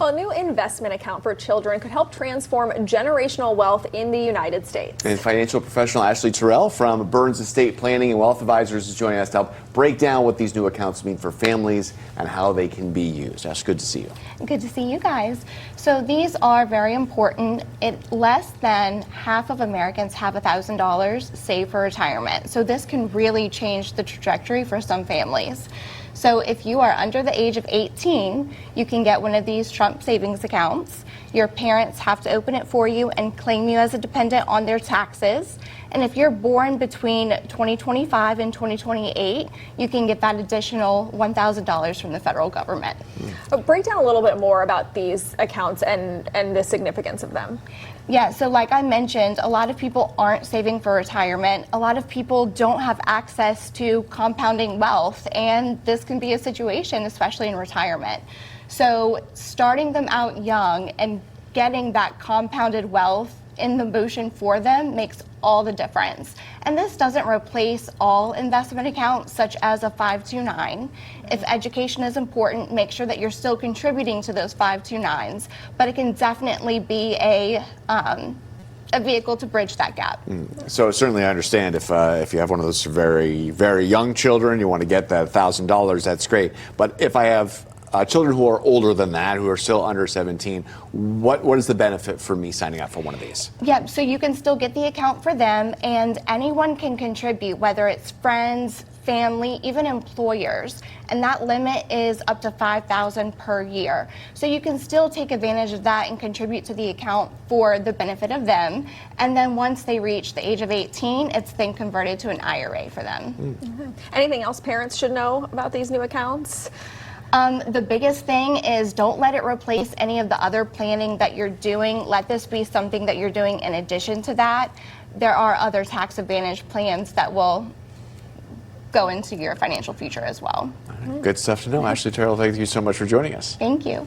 Well, a new investment account for children could help transform generational wealth in the United States. And financial professional Ashley Terrell from Burns Estate Planning and Wealth Advisors is joining us to help break down what these new accounts mean for families and how they can be used. Ash, good to see you. Good to see you guys. So these are very important. Less than half of Americans have $1,000 saved for retirement. So this can really change the trajectory for some families. So if you are under the age of 18, you can get one of these Trump savings accounts. Your parents have to open it for you and claim you as a dependent on their taxes. And if you're born between 2025 and 2028, you can get that additional $1,000 from the federal government. Break down a little bit more about these accounts and the significance of them. Yeah, so like I mentioned, a lot of people aren't saving for retirement. A lot of people don't have access to compounding wealth, and this can be a situation, especially in retirement. So starting them out young and getting that compounded wealth in the motion for them makes all the difference. And this doesn't replace all investment accounts, such as a 529. If education is important, make sure that you're still contributing to those 529s, but it can definitely be a vehicle to bridge that gap. So certainly I understand if you have one of those very, very young children, you want to get that $1,000, that's great. But if I have children who are older than that, who are still under 17, what is the benefit for me signing up for one of these? Yep, so you can still get the account for them, and anyone can contribute, whether it's friends, family, even employers. And that limit is up to $5,000 per year. So you can still take advantage of that and contribute to the account for the benefit of them. And then once they reach the age of 18, it's then converted to an IRA for them. Anything else parents should know about these new accounts? The biggest thing is don't let it replace any of the other planning that you're doing. Let this be something that you're doing in addition to that. There are other tax advantage plans that will go into your financial future as well. Good stuff to know. Ashley Terrell, thank you so much for joining us. Thank you.